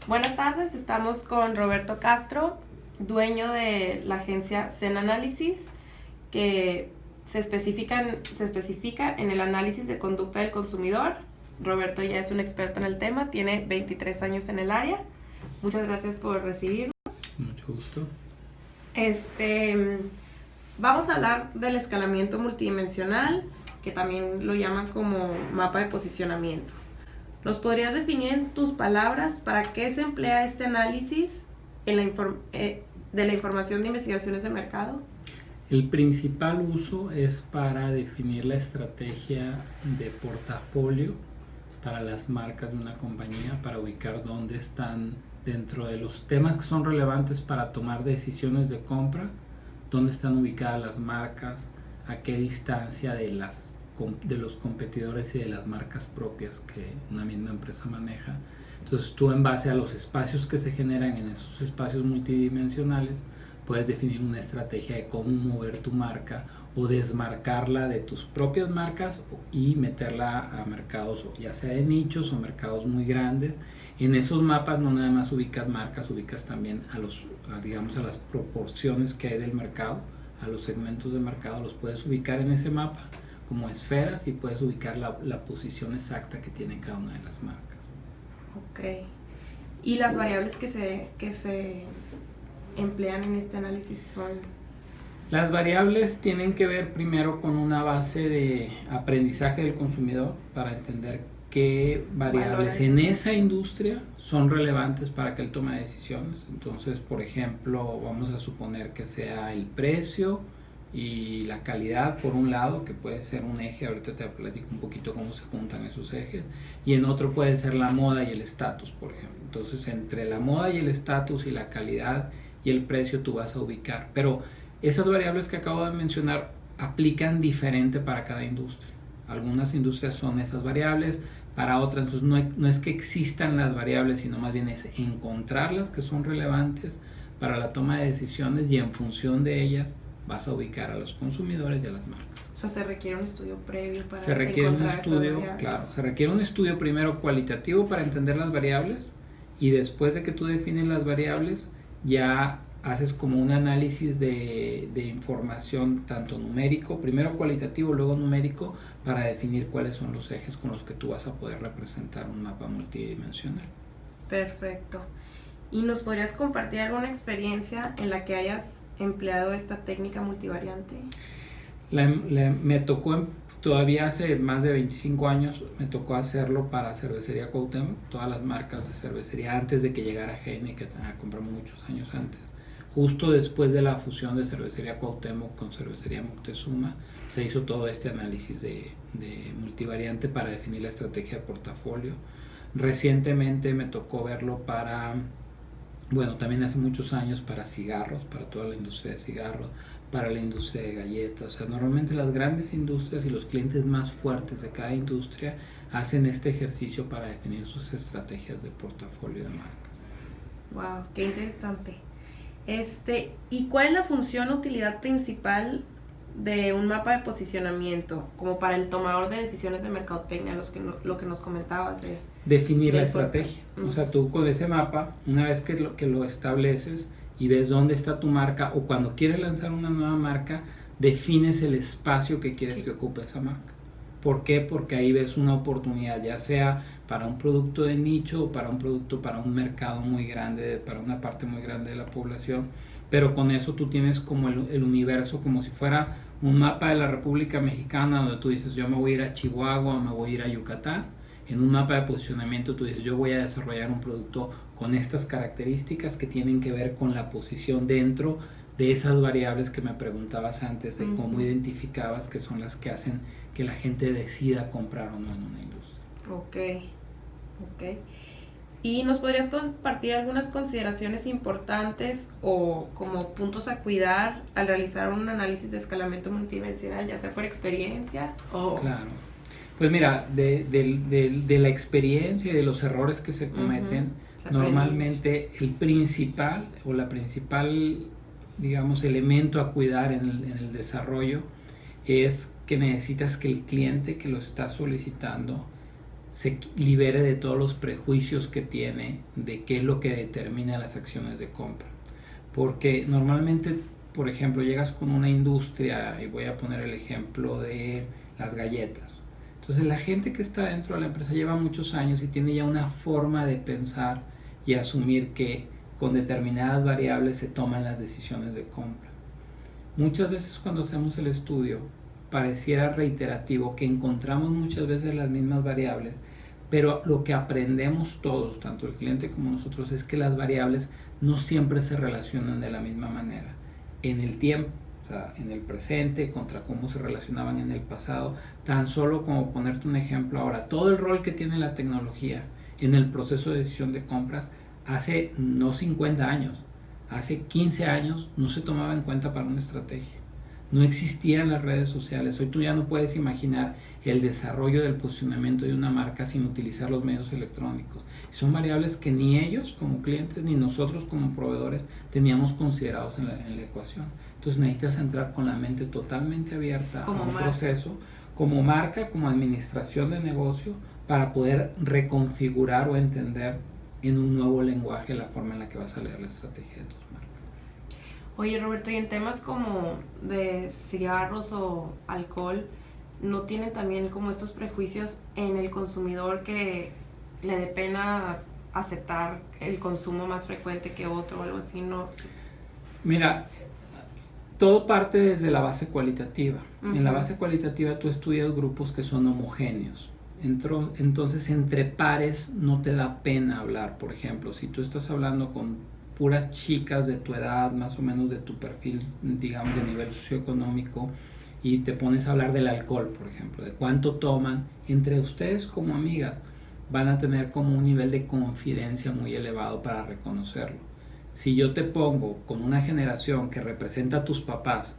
Buenas tardes, estamos con Roberto Castro, dueño de la agencia Zen Analysis, que se especifica en el análisis de conducta del consumidor. Roberto ya es un experto en el tema, tiene 23 años en el área. Muchas gracias por recibirnos. Mucho gusto. Vamos a hablar del escalamiento multidimensional, que también lo llaman como mapa de posicionamiento. ¿Nos podrías definir en tus palabras para qué se emplea este análisis de la información de investigaciones de mercado? El principal uso es para definir la estrategia de portafolio para las marcas de una compañía, para ubicar dónde están dentro de los temas que son relevantes para tomar decisiones de compra, dónde están ubicadas las marcas, a qué distancia de los competidores y de las marcas propias que una misma empresa maneja. Entonces tú, en base a los espacios que se generan en esos espacios multidimensionales, puedes definir una estrategia de cómo mover tu marca o desmarcarla de tus propias marcas y meterla a mercados ya sea de nichos o mercados muy grandes. En esos mapas no nada más ubicas marcas, ubicas también a las proporciones que hay del mercado, a los segmentos de mercado, los puedes ubicar en ese mapa como esferas y puedes ubicar la posición exacta que tiene cada una de las marcas. Ok. ¿Y las variables que se emplean en este análisis son? Las variables tienen que ver primero con una base de aprendizaje del consumidor para entender qué variables en esa industria son relevantes para que él tome decisiones. Entonces, por ejemplo, vamos a suponer que sea el precio y la calidad por un lado, que puede ser un eje. Ahorita te platico un poquito cómo se juntan esos ejes, y en otro puede ser la moda y el estatus, por ejemplo. Entonces, entre la moda y el estatus y la calidad y el precio tú vas a ubicar, pero esas variables que acabo de mencionar aplican diferente para cada industria. Algunas industrias son esas variables, para otras entonces no es que existan las variables, sino más bien es encontrarlas que son relevantes para la toma de decisiones, y en función de ellas vas a ubicar a los consumidores y a las marcas. O sea, se requiere un estudio previo para se requiere un estudio, claro, se requiere un estudio primero cualitativo para entender las variables, y después de que tú defines las variables ya haces como un análisis de información, tanto numérico, primero cualitativo, luego numérico, para definir cuáles son los ejes con los que tú vas a poder representar un mapa multidimensional. Perfecto. ¿Y nos podrías compartir alguna experiencia en la que hayas empleado esta técnica multivariante? Me tocó, todavía hace más de 25 años, me tocó hacerlo para Cervecería Cuauhtémoc, todas las marcas de cervecería, antes de que llegara Heineken, que compramos muchos años antes. Justo después de la fusión de Cervecería Cuauhtémoc con Cervecería Moctezuma, se hizo todo este análisis de multivariante para definir la estrategia de portafolio. Recientemente me tocó verlo también hace muchos años, para cigarros, para toda la industria de cigarros, para la industria de galletas. O sea, normalmente las grandes industrias y los clientes más fuertes de cada industria hacen este ejercicio para definir sus estrategias de portafolio de marcas. Wow, qué interesante. ¿Y cuál es la función o utilidad principal de un mapa de posicionamiento, como para el tomador de decisiones de mercadotecnia, lo que nos comentabas de definir la estrategia? O sea, tú con ese mapa, una vez que lo estableces y ves dónde está tu marca, o cuando quieres lanzar una nueva marca, defines el espacio que quieres que ocupe esa marca. ¿Por qué? Porque ahí ves una oportunidad, ya sea para un producto de nicho o para un producto para un mercado muy grande, para una parte muy grande de la población. Pero con eso tú tienes como el universo, como si fuera un mapa de la República Mexicana, donde tú dices, yo me voy a ir a Chihuahua o me voy a ir a Yucatán. En un mapa de posicionamiento tú dices, yo voy a desarrollar un producto con estas características que tienen que ver con la posición dentro de esas variables que me preguntabas antes, de cómo identificabas que son las que hacen que la gente decida comprar o no en una industria. Ok. ¿Y nos podrías compartir algunas consideraciones importantes o como puntos a cuidar al realizar un análisis de escalamiento multidimensional, ya sea por experiencia o...? Claro. Pues mira, de la experiencia y de los errores que se cometen, normalmente el principal digamos, elemento a cuidar en el desarrollo es que necesitas que el cliente que lo está solicitando se libere de todos los prejuicios que tiene de qué es lo que determina las acciones de compra. Porque normalmente, por ejemplo, llegas con una industria, y voy a poner el ejemplo de las galletas. Entonces la gente que está dentro de la empresa lleva muchos años y tiene ya una forma de pensar y asumir que con determinadas variables se toman las decisiones de compra. Muchas veces cuando hacemos el estudio pareciera reiterativo que encontramos muchas veces las mismas variables, pero lo que aprendemos todos, tanto el cliente como nosotros, es que las variables no siempre se relacionan de la misma manera en el tiempo, o sea, en el presente contra cómo se relacionaban en el pasado. Tan solo como ponerte un ejemplo ahora, todo el rol que tiene la tecnología en el proceso de decisión de compras hace no 50 años, hace 15 años no se tomaba en cuenta para una estrategia. No existían las redes sociales. Hoy tú ya no puedes imaginar el desarrollo del posicionamiento de una marca sin utilizar los medios electrónicos. Son variables que ni ellos como clientes ni nosotros como proveedores teníamos considerados en la ecuación. Entonces necesitas entrar con la mente totalmente abierta a un proceso, como marca, como administración de negocio, para poder reconfigurar o entender en un nuevo lenguaje la forma en la que vas a leer la estrategia de tus marcas. Oye, Roberto, y en temas como de cigarros o alcohol, ¿no tienen también como estos prejuicios en el consumidor que le dé pena aceptar el consumo más frecuente que otro o algo así? ¿No? Mira, todo parte desde la base cualitativa. En la base cualitativa tú estudias grupos que son homogéneos. Entonces, entre pares no te da pena hablar. Por ejemplo, si tú estás hablando con puras chicas de tu edad, más o menos de tu perfil, digamos, de nivel socioeconómico, y te pones a hablar del alcohol, por ejemplo, de cuánto toman, entre ustedes como amigas van a tener como un nivel de confidencia muy elevado para reconocerlo. Si yo te pongo con una generación que representa a tus papás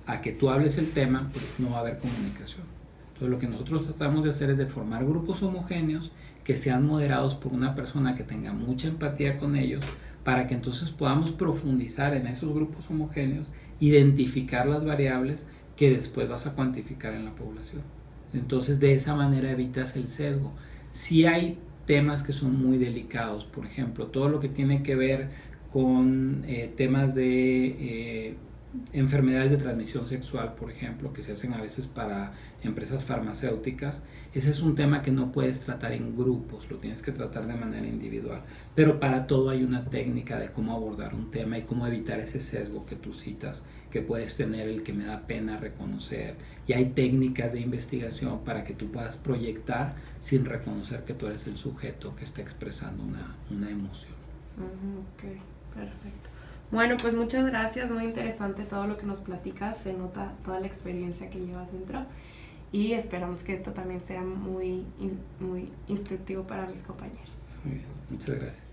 a que tú hables el tema, pues no va a haber comunicación. Entonces lo que nosotros tratamos de hacer es de formar grupos homogéneos que sean moderados por una persona que tenga mucha empatía con ellos, para que entonces podamos profundizar en esos grupos homogéneos, identificar las variables que después vas a cuantificar en la población. Entonces de esa manera evitas el sesgo. Si hay temas que son muy delicados, por ejemplo, todo lo que tiene que ver con temas de enfermedades de transmisión sexual, por ejemplo, que se hacen a veces para empresas farmacéuticas, ese es un tema que no puedes tratar en grupos, lo tienes que tratar de manera individual. Pero para todo hay una técnica de cómo abordar un tema y cómo evitar ese sesgo que tú citas, que puedes tener, el que me da pena reconocer. Y hay técnicas de investigación para que tú puedas proyectar sin reconocer que tú eres el sujeto que está expresando una emoción. Ok, perfecto. Bueno, pues muchas gracias, muy interesante todo lo que nos platicas, se nota toda la experiencia que llevas dentro y esperamos que esto también sea muy instructivo para mis compañeros. Muy bien, muchas gracias.